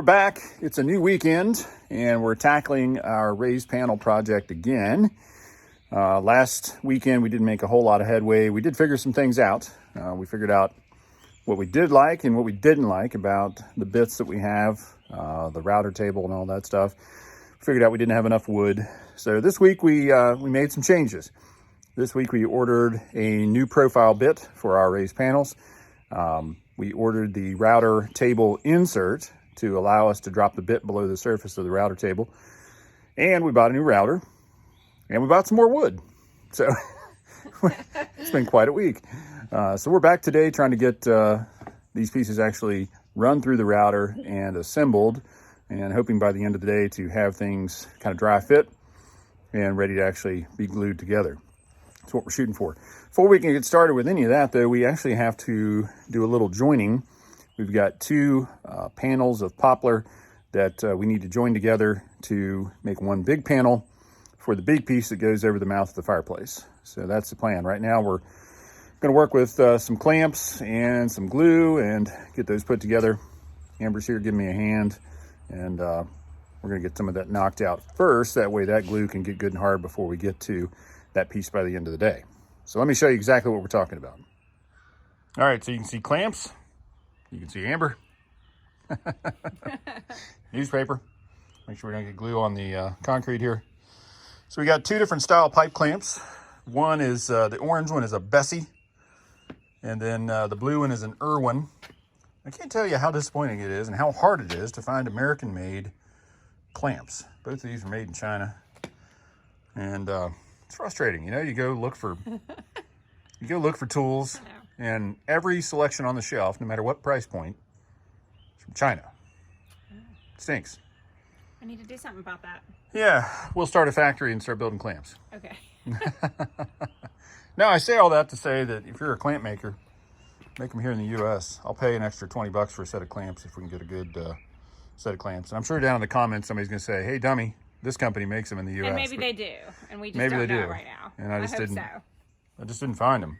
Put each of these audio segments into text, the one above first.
we're back. It's a new weekend, and we're tackling our raised panel project again. Last weekend, we didn't make a whole lot of headway. We did figure some things out. We figured out what we did like and what we didn't like about the bits that we have, the router table and all that stuff. Figured out we didn't have enough wood. So this week, we made some changes. This week, we ordered a new profile bit for our raised panels. We ordered the router table insert to allow us to drop the bit below the surface of the router table. And we bought a new router. And we bought some more wood. So it's been quite a week. So we're back today trying to get these pieces actually run through the router and assembled, and hoping by the end of the day to have things kind of dry fit and ready to actually be glued together. That's what we're shooting for. Before we can get started with any of that, though, we actually have to do a little joining. We've got two panels of poplar that we need to join together to make one big panel for the big piece that goes over the mouth of the fireplace. So that's the plan. Right now we're going to work with some clamps and some glue and get those put together. Amber's here giving me a hand, and we're going to get some of that knocked out first. That way that glue can get good and hard before we get to that piece by the end of the day. So let me show you exactly what we're talking about. All right, so you can see clamps. You can see Amber. Newspaper. Make sure we don't get glue on the concrete here. So we got two different style pipe clamps. One is, the orange one is a Bessie. And then the blue one is an Irwin. I can't tell you how disappointing it is and how hard it is to find American-made clamps. Both of these are made in China. And it's frustrating, you know. You go look for tools, and every selection on the shelf, no matter what price point, is from China. Stinks. I need to do something about that. Yeah, we'll start a factory and start building clamps. Okay. Now, I say all that to say that if you're a clamp maker, make them here in the U.S. I'll pay an extra $20 for a set of clamps if we can get a good set of clamps. And I'm sure down in the comments somebody's going to say, "Hey, dummy, this company makes them in the U.S." And maybe they do, and we just don't know right now. And I just hope didn't. so. I just didn't find them.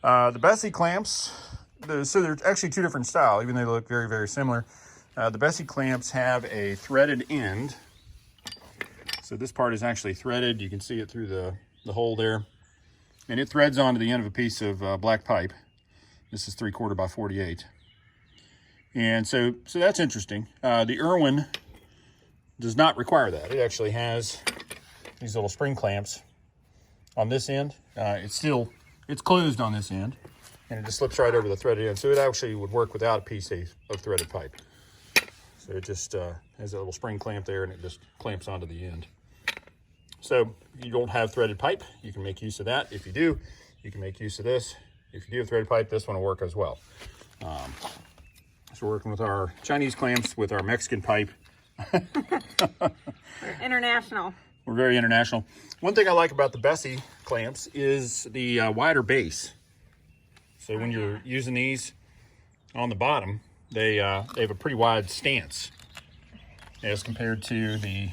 The Bessie clamps, so they're actually two different styles, even though they look very, very similar. The Bessie clamps have a threaded end. So this part is actually threaded. You can see it through the hole there. And it threads onto the end of a piece of black pipe. This is 3/4 by 48. And so that's interesting. The Irwin does not require that. It actually has these little spring clamps on this end. It's closed on this end, and it just slips right over the threaded end. So it actually would work without a piece of threaded pipe. So it just has a little spring clamp there, and it just clamps onto the end. So you don't have threaded pipe, you can make use of that. If you do, you can make use of this. If you do have threaded pipe, this one will work as well. So we're working with our Chinese clamps with our Mexican pipe. We're international. We're very international. One thing I like about the Bessie clamps is the wider base. So when you're using these on the bottom, they have a pretty wide stance as compared to the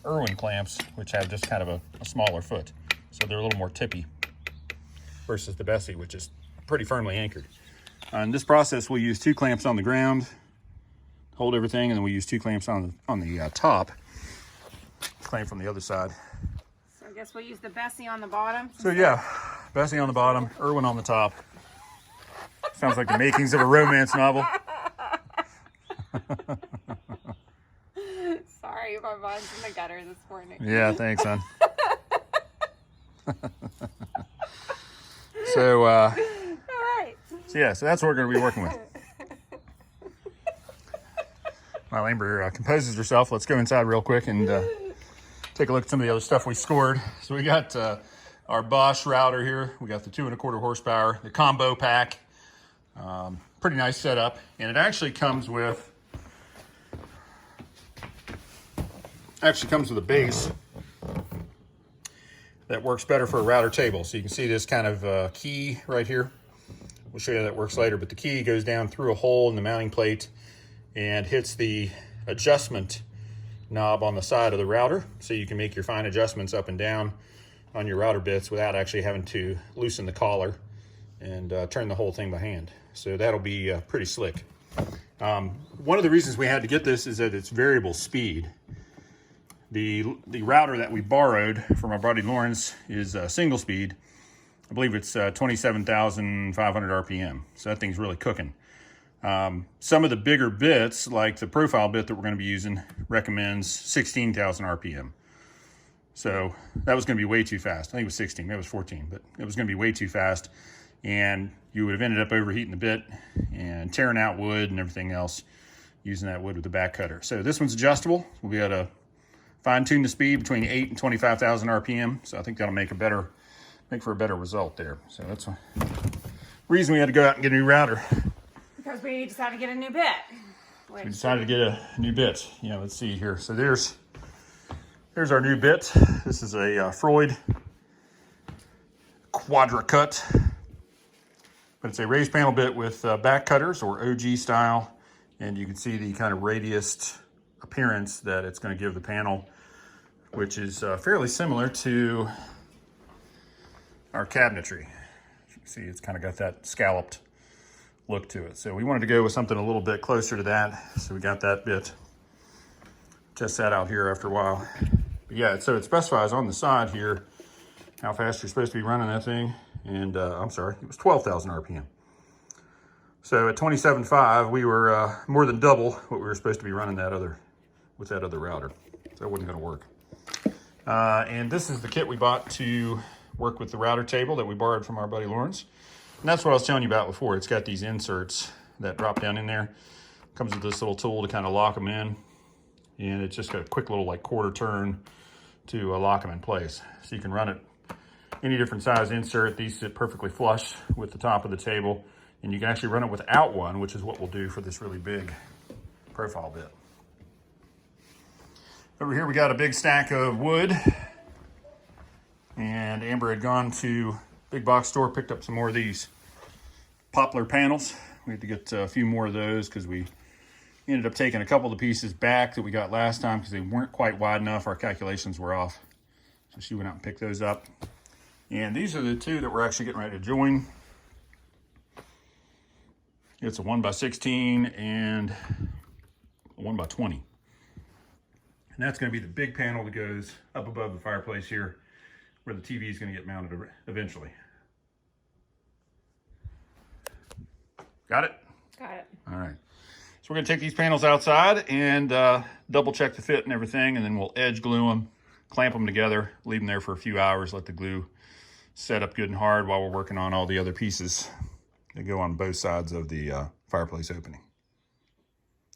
Irwin clamps, which have just kind of a smaller foot. So they're a little more tippy versus the Bessie, which is pretty firmly anchored. In this process, we'll use two clamps on the ground, hold everything, and then we use two clamps on the top, clamp from the other side. So I guess we'll use the Bessie on the bottom. So yeah, Bessie on the bottom, Irwin on the top. Sounds like the makings of a romance novel. Sorry, my mind's in the gutter this morning. Yeah, thanks, son. So, all right. So that's what we're going to be working with. While Amber composes herself, let's go inside real quick and take a look at some of the other stuff we scored. So we got our Bosch router here. We got the 2 1/4 horsepower, the combo pack. Pretty nice setup, and it actually comes with a base that works better for a router table. So you can see this kind of key right here. We'll show you how that works later, but the key goes down through a hole in the mounting plate and hits the adjustment knob on the side of the router, so you can make your fine adjustments up and down on your router bits without actually having to loosen the collar and turn the whole thing by hand. So that'll be pretty slick. One of the reasons we had to get this is that it's variable speed. The router that we borrowed from our buddy Lawrence is single speed. I believe it's 27,500 RPM. So that thing's really cooking. Some of the bigger bits, like the profile bit that we're going to be using, recommends 16,000 RPM. So that was going to be way too fast. I think it was 16, maybe it was 14, but it was going to be way too fast. And you would have ended up overheating the bit and tearing out wood and everything else using that wood with the back cutter. So this one's adjustable. We'll be able to fine tune the speed between 8 and 25,000 RPM. So I think that'll make for a better result there. So that's the reason we had to go out and get a new router. Because we decided to get a new bit. We decided to get a new bit. Yeah, let's see here. So there's our new bit. This is a Freud Quadra Cut. But it's a raised panel bit with back cutters, or OG style, and you can see the kind of radiused appearance that it's going to give the panel, which is fairly similar to our cabinetry. As you can see, it's kind of got that scalloped look to it. So we wanted to go with something a little bit closer to that, so we got that bit. Test that out here after a while. But yeah, so it specifies on the side here how fast you're supposed to be running that thing. And I'm sorry, it was 12,000 RPM. So at 27.5, we were more than double what we were supposed to be running with that other router. So that wasn't going to work. And this is the kit we bought to work with the router table that we borrowed from our buddy Lawrence. And that's what I was telling you about before. It's got these inserts that drop down in there. Comes with this little tool to kind of lock them in. And it's just got a quick little like quarter turn to lock them in place. So you can run it any different size insert. These sit perfectly flush with the top of the table, and you can actually run it without one, which is what we'll do for this really big profile bit. Over here we got a big stack of wood, and Amber had gone to big box store, picked up some more of these poplar panels. We had to get a few more of those because we ended up taking a couple of the pieces back that we got last time because they weren't quite wide enough. Our calculations were off. So she went out and picked those up. And these are the two that we're actually getting ready to join. It's a 1x16 and a 1x20. And that's going to be the big panel that goes up above the fireplace here, where the TV is going to get mounted eventually. Got it? Got it. All right. So we're going to take these panels outside and double check the fit and everything, and then we'll edge glue them, clamp them together, leave them there for a few hours, let the glue set up good and hard while we're working on all the other pieces that go on both sides of the fireplace opening.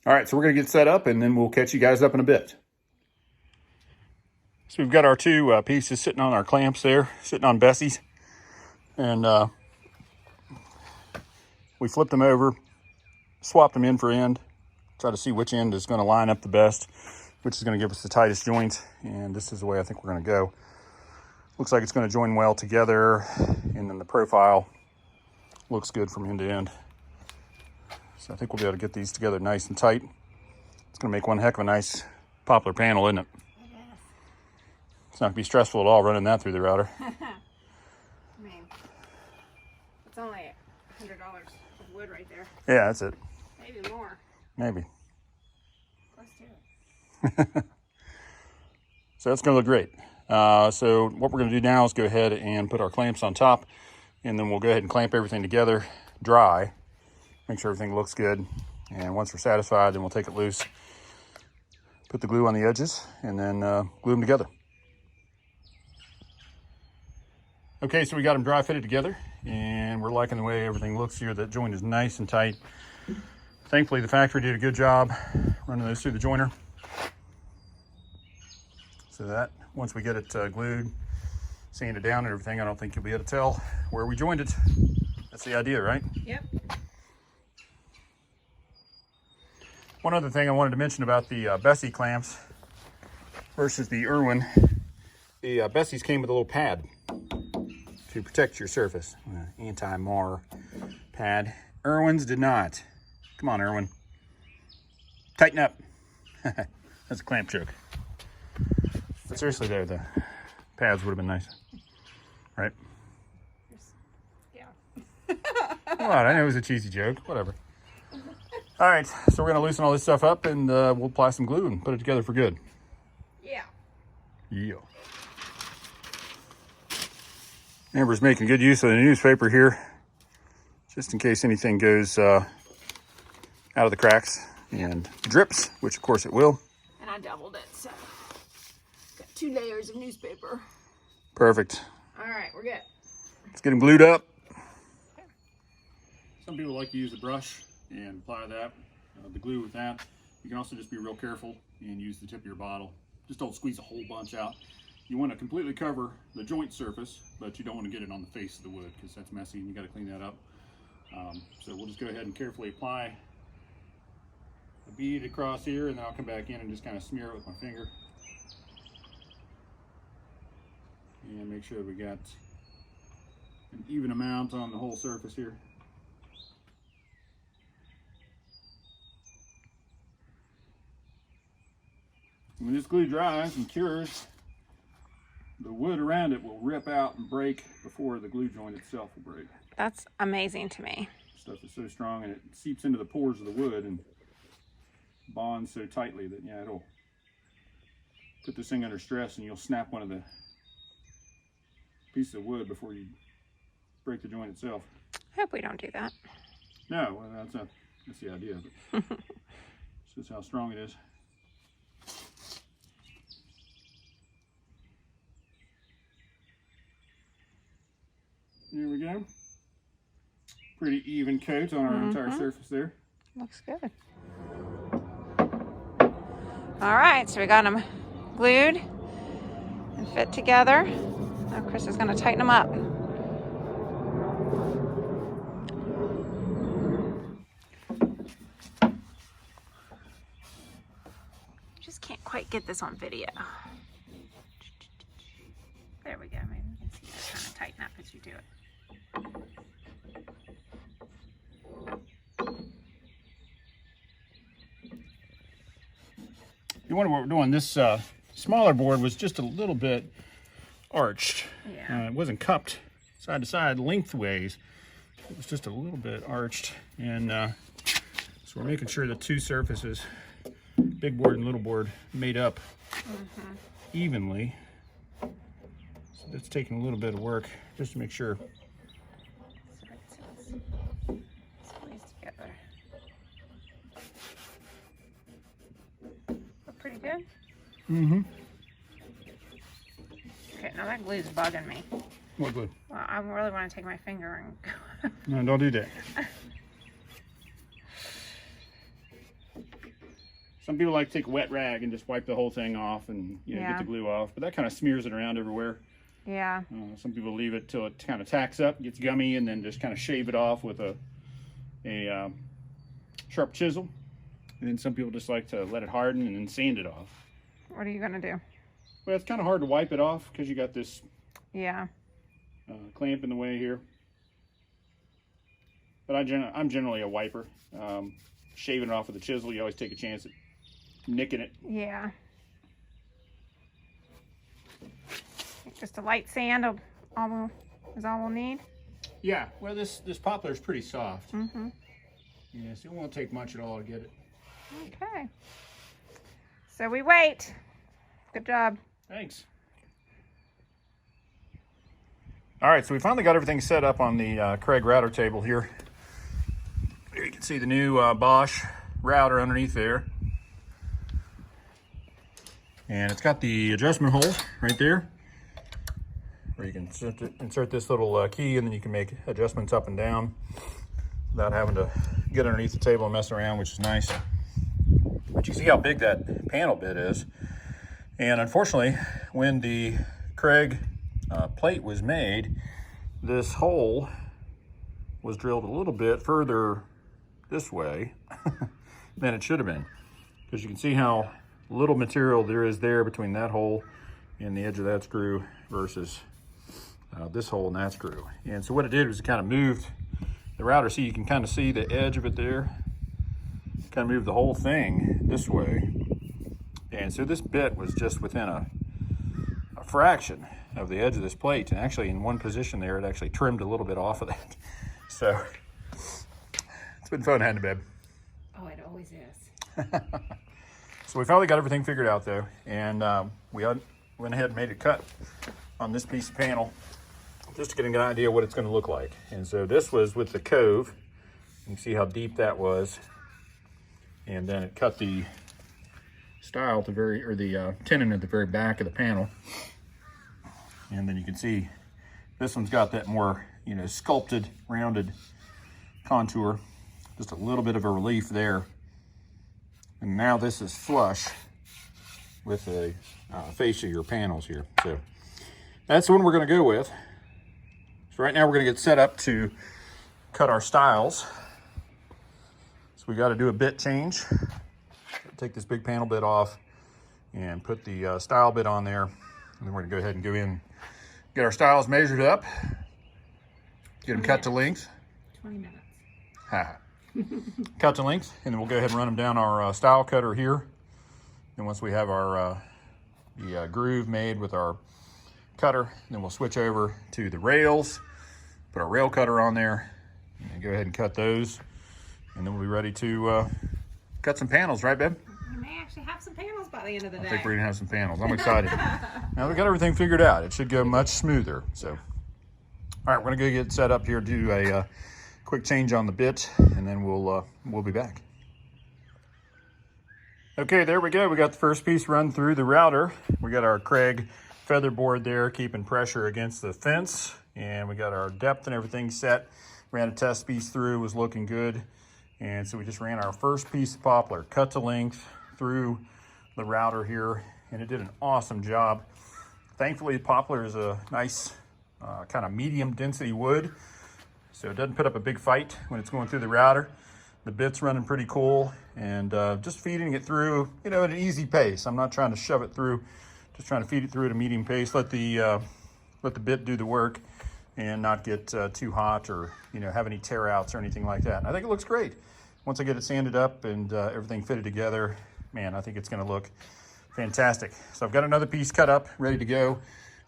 All right, so we're going to get set up, and then we'll catch you guys up in a bit. So we've got our two pieces sitting on our clamps there, sitting on Bessie's, and we flipped them over, swapped them end for end, try to see which end is going to line up the best, which is going to give us the tightest joint, and this is the way I think we're going to go. Looks like it's going to join well together, and then the profile looks good from end to end. So I think we'll be able to get these together nice and tight. It's going to make one heck of a nice poplar panel, isn't it? It's not going to be stressful at all running that through the router. I mean, it's only $100 of wood right there. Yeah, that's it. Maybe more. Maybe. Close to it. So that's going to look great. So what we're going to do now is go ahead and put our clamps on top, and then we'll go ahead and clamp everything together dry, make sure everything looks good. And once we're satisfied, then we'll take it loose, put the glue on the edges, and then glue them together. Okay, so we got them dry fitted together, and we're liking the way everything looks here. That joint is nice and tight. Thankfully, the factory did a good job running those through the joiner. So that once we get it glued, sanded down and everything, I don't think you'll be able to tell where we joined it. That's the idea, right? Yep. One other thing I wanted to mention about the Bessie clamps versus the Irwin. The Bessies came with a little pad to protect your surface, anti-mar pad. Irwin's did not. Come on, Irwin. Tighten up. That's a clamp joke. But seriously though, the pads would have been nice, right? Yeah. What? I know it was a cheesy joke. Whatever. All right, so we're gonna loosen all this stuff up and we'll apply some glue and put it together for good. Yeah. Yeah. Amber's making good use of the newspaper here, just in case anything goes out of the cracks and drips, which of course it will. And I doubled it, so got 2 layers of newspaper. Perfect. All right, we're good. Let's get them glued up. Some people like to use a brush and apply that, the glue with that. You can also just be real careful and use the tip of your bottle. Just don't squeeze a whole bunch out. You want to completely cover the joint surface, but you don't want to get it on the face of the wood because that's messy and you got to clean that up. So we'll just go ahead and carefully apply a bead across here, and then I'll come back in and just kind of smear it with my finger. And make sure that we got an even amount on the whole surface here. When this glue dries and cures, the wood around it will rip out and break before the glue joint itself will break. That's amazing to me. Stuff is so strong and it seeps into the pores of the wood and bonds so tightly that, yeah, it'll put this thing under stress and you'll snap one of the pieces of wood before you break the joint itself. I hope we don't do that. No, well, that's the idea of it. This is how strong it is. There we go. Pretty even coat on our entire surface there. Looks good. All right, so we got them glued and fit together. Now Chris is going to tighten them up. Just can't quite get this on video. There we go. Maybe you can see that kind of tighten up as you do it. You wonder what we're doing. This smaller board was just a little bit arched. Yeah. It wasn't cupped side to side lengthways. It was just a little bit arched. And so we're making sure the two surfaces, big board and little board, made up evenly. So that's taking a little bit of work just to make sure. Squeeze together. Look pretty good. Okay, now that glue's bugging me. What glue? Well, I really want to take my finger and go. No, don't do that. Some people like to take a wet rag and just wipe the whole thing off and get the glue off, but that kind of smears it around everywhere. Yeah. Some people leave it till it kind of tacks up, gets gummy, and then just kind of shave it off with a sharp chisel. And then some people just like to let it harden and then sand it off. What are you gonna do? Well, it's kind of hard to wipe it off because you got this clamp in the way here. But I'm generally a wiper. Shaving it off with a chisel, you always take a chance at nicking it. Yeah. Just a light sand is all we'll need. Yeah, well, this poplar is pretty soft. Yeah, so it won't take much at all to get it. Okay. So we wait. Good job. Thanks. All right, so we finally got everything set up on the Craig router table here. Here you can see the new Bosch router underneath there. And it's got the adjustment hole right there, where you can insert this little key, and then you can make adjustments up and down without having to get underneath the table and mess around, which is nice. But you see how big that panel bit is. And unfortunately, when the Craig plate was made, this hole was drilled a little bit further this way than it should have been. Because you can see how little material there is there between that hole and the edge of that screw versus this hole and that screw. And so what it did was it kind of moved the router. See, you can kind of see the edge of it there. Kind of moved the whole thing this way. And so this bit was just within a fraction of the edge of this plate. And actually in one position there, it actually trimmed a little bit off of that. So it's been fun, hasn't it, babe? Oh, it So we finally got everything figured out though, and we went ahead and made a cut on this piece of panel just to get an idea what it's going to look like. And so this was with the cove. You can see how deep that was, and then it cut the stile at the the tenon at the very back of the panel. And then you can see this one's got that more, you know, sculpted, rounded contour. Just a little bit of a relief there. And now this is flush with the face of your panels here. So that's the one we're going to go with. So right now we're going to get set up to cut our stiles. So we got to do a bit change. Take this big panel bit off and put the stile bit on there. And then we're going to go ahead and go in, get our stiles measured up, get them cut to length. 20 minutes. Ha. Cut to length, and then we'll go ahead and run them down our stile cutter here. And once we have our the groove made with our cutter, then we'll switch over to the rails, put our rail cutter on there, and go ahead and cut those. And then we'll be ready to cut some panels, right, babe? We may actually have some panels by the end of the day. I think we're gonna have some panels. I'm excited. Now we got everything figured out. It should go much smoother. So, all right, we're gonna go get set up here, do a quick change on the bit, and then we'll be back. Okay, there we go. We got the first piece run through the router. We got our Craig feather board there, keeping pressure against the fence, and we got our depth and everything set. Ran a test piece through, was looking good. And so we just ran our first piece of poplar, cut to length through the router here, and it did an awesome job. Thankfully, poplar is a nice kind of medium density wood, so it doesn't put up a big fight when it's going through the router. The bit's running pretty cool, and just feeding it through, you know, at an easy pace. I'm not trying to shove it through, just trying to feed it through at a medium pace. Let the bit do the work and not get too hot or, you know, have any tear outs or anything like that. And I think it looks great. Once I get it sanded up and everything fitted together, man, I think it's gonna look fantastic. So I've got another piece cut up, ready to go,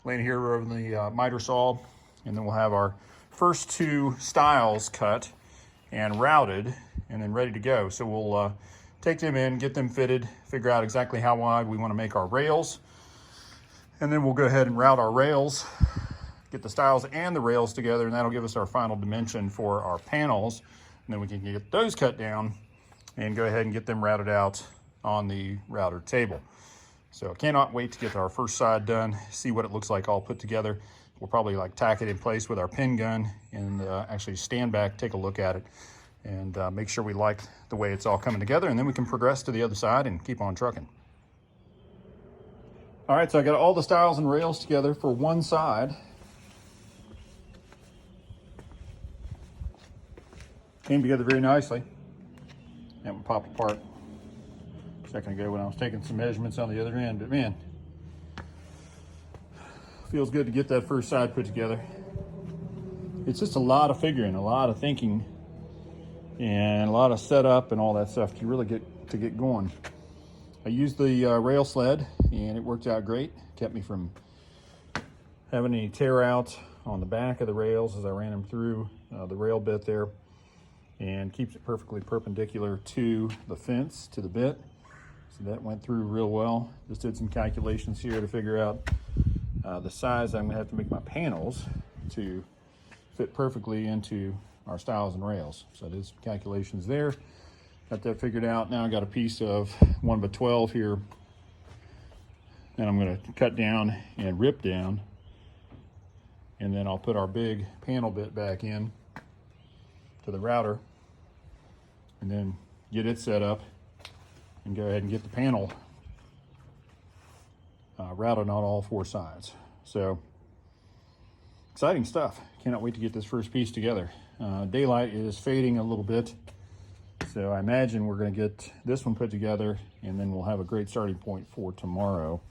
laying here over the miter saw, and then we'll have our first two stiles cut and routed and then ready to go. So we'll take them in, get them fitted, figure out exactly how wide we want to make our rails, and then we'll go ahead and route our rails, get the stiles and the rails together, and that'll give us our final dimension for our panels. And then we can get those cut down and go ahead and get them routed out on the router table. So I cannot wait to get our first side done, see what it looks like all put together. We'll probably like tack it in place with our pin gun and actually stand back, take a look at it, and make sure we like the way it's all coming together, and then we can progress to the other side and keep on trucking. All right, so I got all the stiles and rails together for one side. Came together very nicely. That one popped apart a second ago when I was taking some measurements on the other end, but man, feels good to get that first side put together. It's just a lot of figuring, a lot of thinking, and a lot of setup and all that stuff to really get going. I used the rail sled, and it worked out great. Kept me from having any tear out on the back of the rails as I ran them through the rail bit there, and keeps it perfectly perpendicular to the fence, to the bit. So that went through real well. Just did some calculations here to figure out the size I'm gonna have to make my panels to fit perfectly into our stiles and rails. So I did some calculations there, got that figured out. Now I got a piece of 1x12 here, and I'm gonna cut down and rip down, and then I'll put our big panel bit back in to the router, and then get it set up and go ahead and get the panel routed on all four sides. So exciting stuff. Cannot wait to get this first piece together. Daylight is fading a little bit, so I imagine we're going to get this one put together, and then we'll have a great starting point for tomorrow.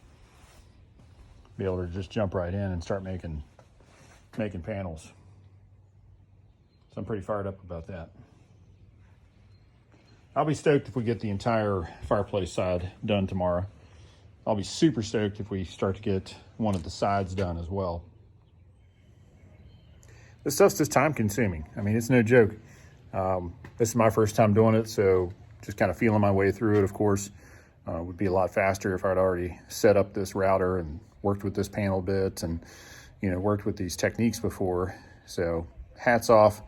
Be able to just jump right in and start making panels. So I'm pretty fired up about that. I'll be stoked if we get the entire fireplace side done tomorrow. I'll be super stoked if we start to get one of the sides done as well. This stuff's just time consuming. I mean, it's no joke. This is my first time doing it, so just kind of feeling my way through it, of course. Would be a lot faster if I'd already set up this router and worked with this panel bit and, worked with these techniques before. So hats off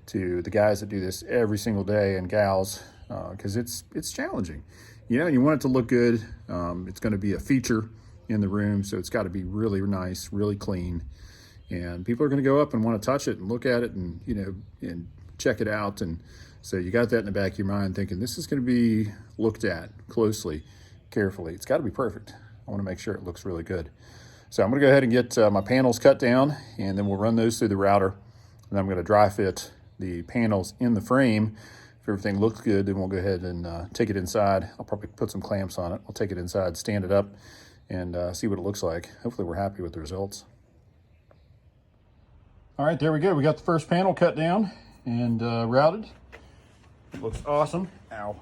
to the guys that do this every single day, and gals, because it's challenging. And you want it to look good. It's going to be a feature in the room, so it's got to be really nice, really clean. And people are going to go up and want to touch it and look at it and, and check it out. And so you got that in the back of your mind thinking, this is going to be looked at closely, carefully. It's got to be perfect. I want to make sure it looks really good. So I'm going to go ahead and get my panels cut down, and then we'll run those through the router. And I'm going to dry fit the panels in the frame. If everything looks good, then we'll go ahead and take it inside. I'll probably put some clamps on it. We'll take it inside, stand it up, and see what it looks like. Hopefully we're happy with the results. All right, there we go. We got the first panel cut down and routed. It looks awesome. Ow.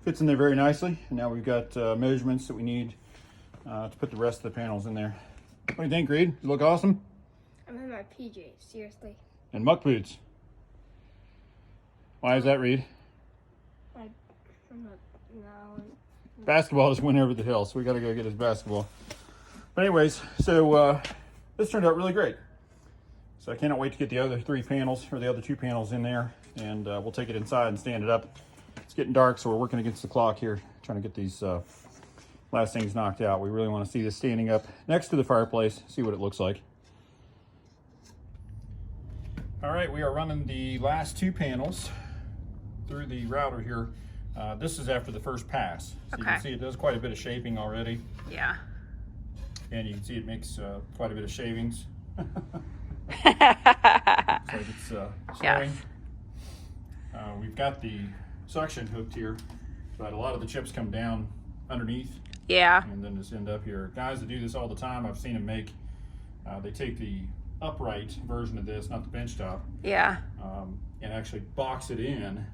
Fits in there very nicely. And now we've got measurements that we need to put the rest of the panels in there. What do you think, Reed? You look awesome? I'm in my PJs, seriously. And muck boots. Why is that, Reed? I'm not, no. Basketball just went over the hill, so we got to go get his basketball. But anyways, so this turned out really great. So I cannot wait to get the other three panels, or the other two panels in there, and we'll take it inside and stand it up. It's getting dark, so we're working against the clock here, trying to get these last things knocked out. We really want to see this standing up next to the fireplace, see what it looks like. All right, we are running the last two panels through the router here. This is after the first pass. So you can see it does quite a bit of shaping already. Yeah. And you can see it makes quite a bit of shavings. Looks like it's showing. We've got the suction hooked here, but a lot of the chips come down underneath. Yeah. And then just end up here. Guys that do this all the time, I've seen them make, they take the upright version of this, not the bench top. Yeah. And actually box it in,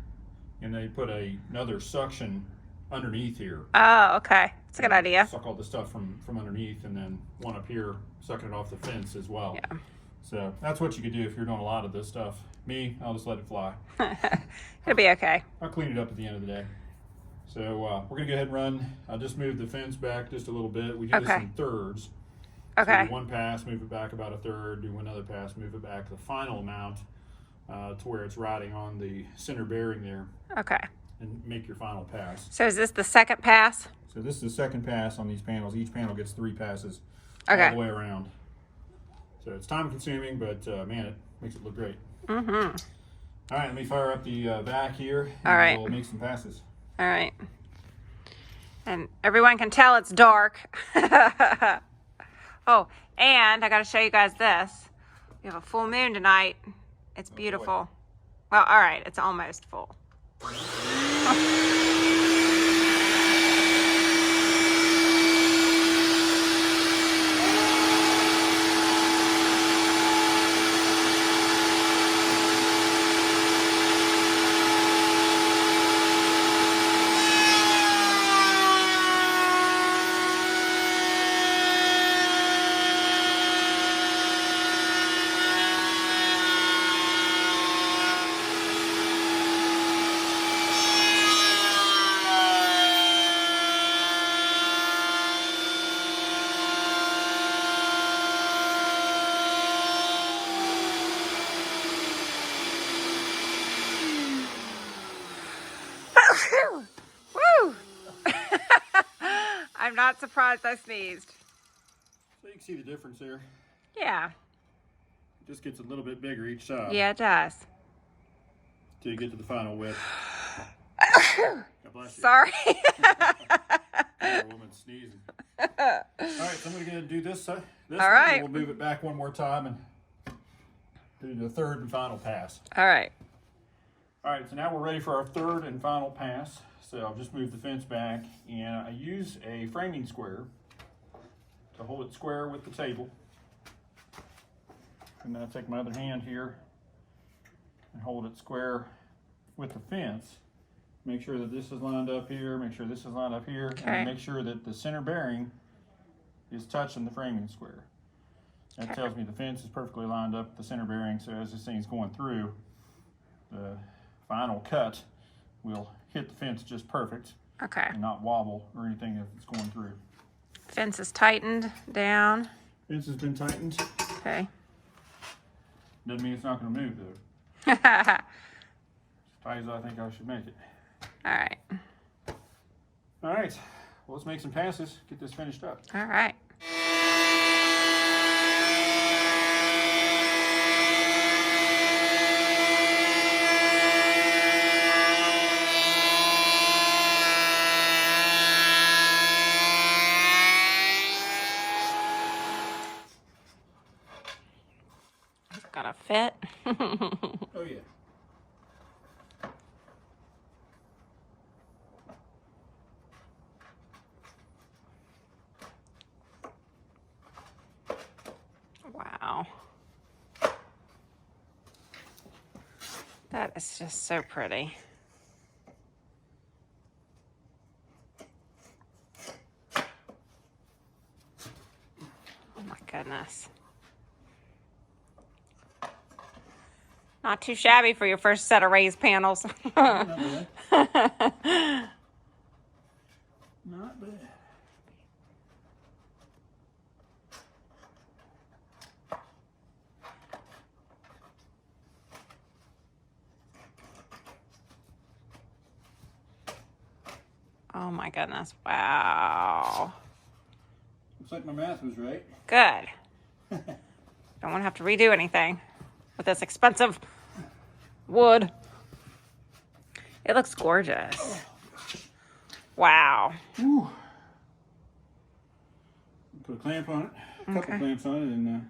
and they put another suction underneath here. Oh, okay. That's a good idea. Suck all the stuff from underneath, and then one up here sucking it off the fence as well. Yeah. So that's what you could do if you're doing a lot of this stuff. Me, I'll just let it fly. It'll be okay. I'll clean it up at the end of the day. So we're gonna go ahead and run. I'll just move the fence back just a little bit. We do this in thirds. Okay. So do one pass, move it back about a third, do another pass, move it back the final amount to where it's riding on the center bearing there, Okay. and make your final pass. So is this the second pass? So this is the second pass on these panels. Each panel gets 3 passes Okay. all the way around. So it's time consuming, but man, it makes it look great. Mm-hmm. All right, let me fire up the vac here, and All right. we'll make some passes. All right. And everyone can tell it's dark. Oh, and I got to show you guys this. We have a full moon tonight. It's beautiful. Well, all right, it's almost full. Woo! I'm not surprised I sneezed. So you can see the difference there. Yeah. It just gets a little bit bigger each side. Yeah, it does. Till you get to the final width. God bless you. Sorry. Poor woman sneezing. All right, so I'm going to go do this. All right. We'll move it back one more time and do the third and final pass. All right. All right, so now we're ready for our third and final pass. So I'll just move the fence back, and I use a framing square to hold it square with the table. And then I take my other hand here and hold it square with the fence. Make sure that this is lined up here, make sure this is lined up here, and make sure that the center bearing is touching the framing square. That tells me the fence is perfectly lined up with the center bearing, so as this thing's going through, the final cut will hit the fence just perfect Okay. and not wobble or anything as it's going through. Fence is tightened down. Fence has been tightened. Okay. Doesn't mean it's not going to move though. All As tight as I think I should make it. right. All right, well, let's make some passes, get this finished up. All right. It's gonna fit. Oh yeah. Wow. That is just so pretty. Oh my goodness. Not too shabby for your first set of raised panels. Not bad. Not bad. Oh my goodness. Wow. Looks like my math was right. Good. Don't want to have to redo anything with this expensive wood. It looks gorgeous. Wow. Whew. Put a clamp on it, a couple Okay. clamps on it, and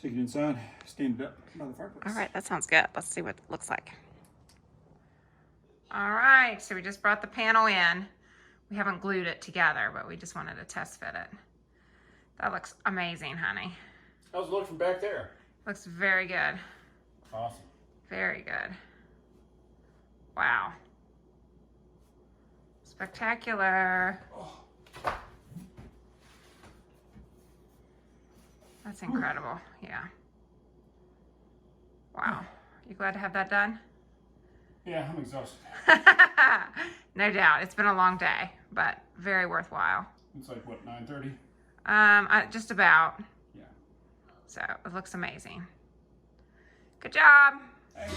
take it inside, stand it up by the fireplace. All right, that sounds good. Let's see what it looks like. All right, so we just brought the panel in. We haven't glued it together, but we just wanted to test fit it. That looks amazing, honey. How's it look from back there? Looks very good. Awesome. Very good. Wow. Spectacular. Oh. That's incredible. Yeah. Wow. You glad to have that done? Yeah, I'm exhausted. No doubt. It's been a long day, but very worthwhile. It's like, what, 9:30? Just about. Yeah. So it looks amazing. Good job. Thanks.